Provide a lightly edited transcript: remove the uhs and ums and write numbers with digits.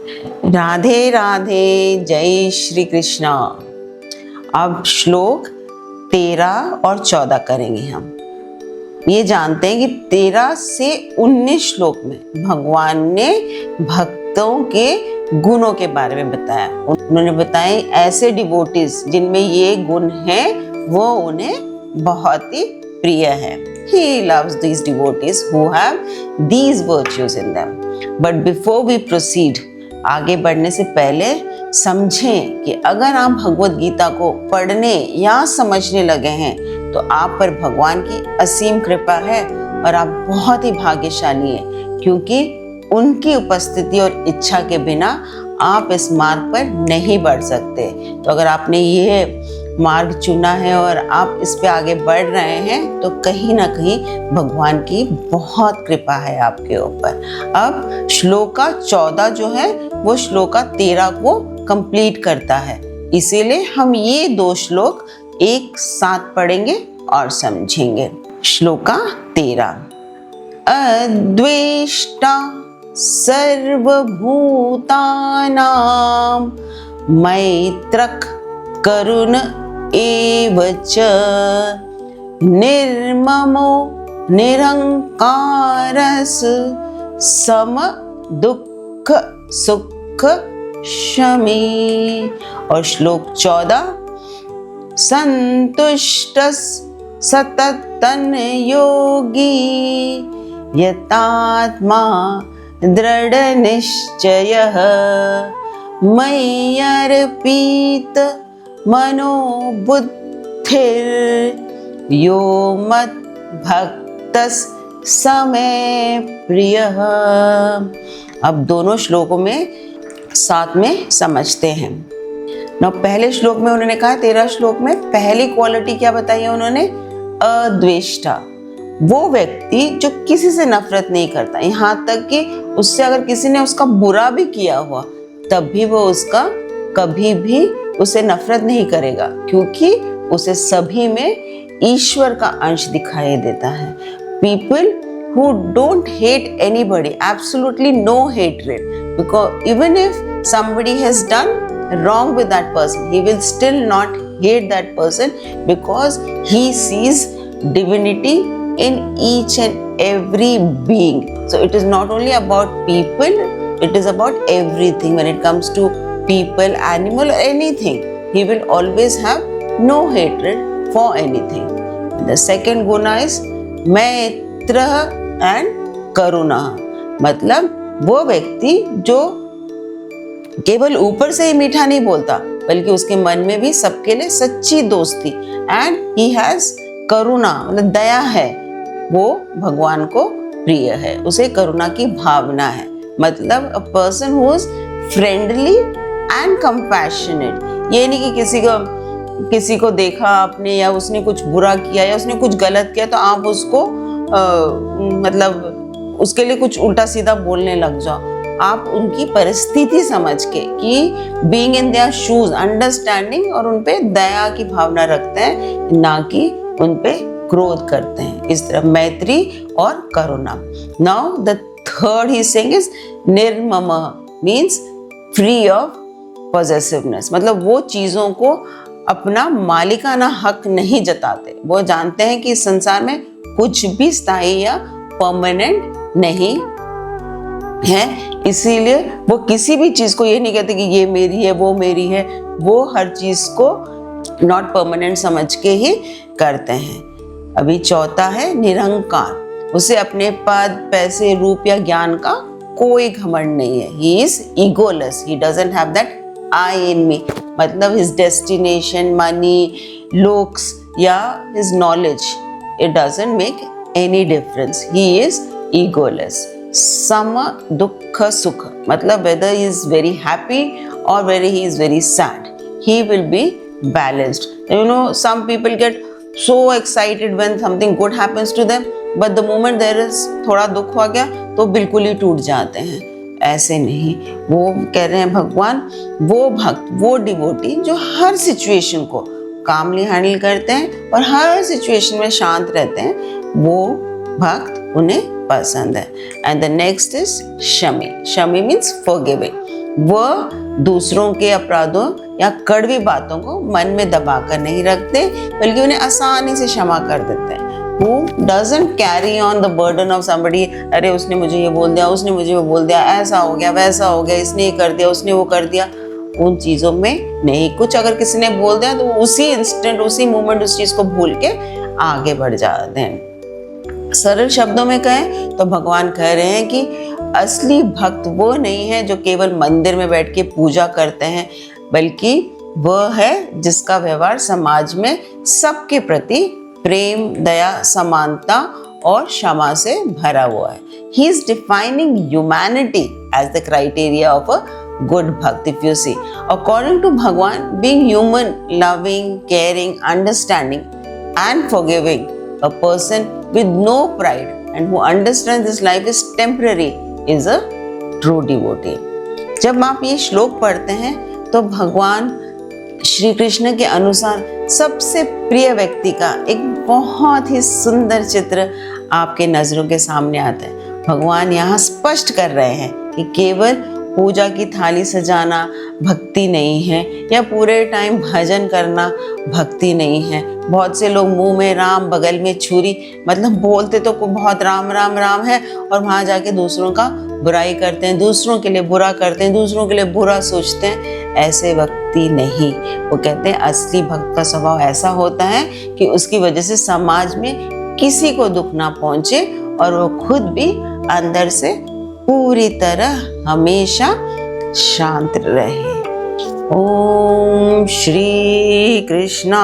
राधे राधे, जय श्री कृष्णा। अब श्लोक 13 और 14 करेंगे हम। ये जानते हैं कि 13 से 19 श्लोक में भगवान ने भक्तों के गुणों के बारे में बताया। उन्होंने बताए ऐसे डिवोटीज जिनमें ये गुण हैं, वो उन्हें बहुत ही प्रिय है। He loves these devotees who have these virtues in them. But before we proceed, आगे बढ़ने से पहले समझें कि अगर आप भगवत गीता को पढ़ने या समझने लगे हैं तो आप पर भगवान की असीम कृपा है और आप बहुत ही भाग्यशाली हैं, क्योंकि उनकी उपस्थिति और इच्छा के बिना आप इस मार्ग पर नहीं बढ़ सकते। तो अगर आपने ये मार्ग चुना है और आप इस पे आगे बढ़ रहे हैं तो कहीं ना कहीं भगवान की बहुत कृपा है आपके ऊपर। अब श्लोका 14 जो है वो श्लोका 13 को कंप्लीट करता है, इसीलिए हम ये 2 श्लोक एक साथ पढ़ेंगे और समझेंगे। श्लोका 13। अद्वेष्टा सर्वभूतानां मैत्रक करुण एव च निर्ममो निरंकारस सम दुख सुख शमी। और श्लोक 14। संतुष्टस सततं योगी यतात्मा दृढ़ निश्चयः मय्यर्पित मनोबुद्धिर् यो मद्भक्तः समे प्रियः। अब दोनों श्लोकों में साथ में समझते हैं। ना पहले श्लोक में उन्होंने कहा, 13 श्लोक में पहली क्वालिटी क्या बताई है उन्होंने? अद्वेष्टा, वो व्यक्ति जो किसी से नफरत नहीं करता, यहाँ तक कि उससे अगर किसी ने उसका बुरा भी किया हुआ तब भी वो उसका कभी भी उसे नफरत नहीं करेगा, क्योंकि उसे सभी में ईश्वर का अंश दिखाई देता है। People who don't hate anybody, absolutely no hatred, because even if somebody has done wrong with that person, he will still not hate that person because he sees divinity in each and every being. So it is not only about people, it is about everything. When it comes to people, animal or anything, he will always have no hatred for anything. The second guna is maitra and karuna, मतलब वो व्यक्ति जो केवल ऊपर से ही मीठा नहीं बोलता बल्कि उसके मन में भी सबके लिए सच्ची दोस्ती, एंड ही हैज करुणा, मतलब दया है, वो भगवान को प्रिय है, उसे करुणा की भावना है। मतलब a person who is friendly and compassionate. ये नहीं कि किसी को देखा आपने या उसने कुछ बुरा किया या उसने कुछ गलत किया तो आप उसको मतलब उसके लिए कुछ उल्टा सीधा बोलने लग जाओ। आप उनकी परिस्थिति समझ के कि being in their shoes, understanding और उनपे दया की भावना रखते हैं, ना कि उनपे क्रोध करते हैं। इस तरह मैत्री और करुणा। Now the third he saying is निर्मम, मींस फ्री ऑफ पॉसेसिवनेस, मतलब वो चीजों को अपना मालिकाना हक नहीं जताते। वो जानते हैं कि इस संसार में कुछ भी स्थायी या परमानेंट नहीं है, इसीलिए वो किसी भी चीज को ये नहीं कहते कि ये मेरी है वो मेरी है। वो हर चीज को नॉट परमानेंट समझ के ही करते हैं। अभी चौथा है निरंकार, उसे अपने पद, पैसे, रूप या ज्ञान का कोई घमंड नहीं है। He is egoless, he doesn't have that I in me, मतलब हिज डेस्टिनेशन, मनी, लुक्स या his knowledge, it doesn't make any difference. He is egoless. सम दुख सुख, मतलब whether he is very happy or whether he is very sad, he will be balanced. You know, some people get so excited when something good happens to them, but the moment there is थोड़ा दुख हो गया तो बिल्कुल ही टूट जाते हैं। ऐसे नहीं, वो कह रहे हैं भगवान, वो भक्त, वो डिवोटी जो हर सिचुएशन को कामली हैंडल करते हैं और हर सिचुएशन में शांत रहते हैं, वो भक्त उन्हें पसंद है। And the next is Shami. Shami means forgiving, वह दूसरों के अपराधों या कड़वी बातों को मन में दबा कर नहीं रखते, बल्कि उन्हें आसानी से क्षमा कर देते हैं। Who doesn't carry on the burden of somebody, अरे उसने मुझे ये बोल दिया, उसने मुझे वो बोल दिया, ऐसा हो गया, वैसा हो गया, इसने ये कर दिया, उसने वो कर दिया, उन चीज़ों में नहीं। कुछ अगर किसी ने बोल दिया तो उसी इंस्टेंट, उसी मोमेंट उस चीज़ को भूल के आगे बढ़ जाते हैं। सरल शब्दों में कहें तो भगवान कह रहे हैं कि असली भक्त वो नहीं है जो केवल मंदिर में बैठ के पूजा करते हैं, बल्कि वह है जिसका व्यवहार समाज में सबके प्रति प्रेम, दया, समानता और क्षमा से भरा हुआ है। He is defining humanity as the criteria of a good bhakt. If you see, according to Bhagwan, being human, loving, caring, understanding, and forgiving, a person with no pride and who understands this life is temporary is a true devotee. जब आप ये श्लोक पढ़ते हैं तो भगवान श्री कृष्ण के अनुसार सबसे प्रिय व्यक्ति का एक बहुत ही सुंदर चित्र आपके नजरों के सामने आता है। भगवान यहाँ स्पष्ट कर रहे हैं कि केवल पूजा की थाली सजाना भक्ति नहीं है, या पूरे टाइम भजन करना भक्ति नहीं है। बहुत से लोग मुंह में राम बगल में छुरी, मतलब बोलते तो बहुत राम राम राम है, और वहाँ जाके दूसरों का बुराई करते हैं, दूसरों के लिए बुरा करते हैं, दूसरों के लिए बुरा सोचते हैं। ऐसे व्यक्ति नहीं। वो कहते हैं असली भक्त का स्वभाव ऐसा होता है कि उसकी वजह से समाज में किसी को दुख ना पहुंचे और वो खुद भी अंदर से पूरी तरह हमेशा शांत रहे। ओम श्री कृष्णार्पणमस्तु।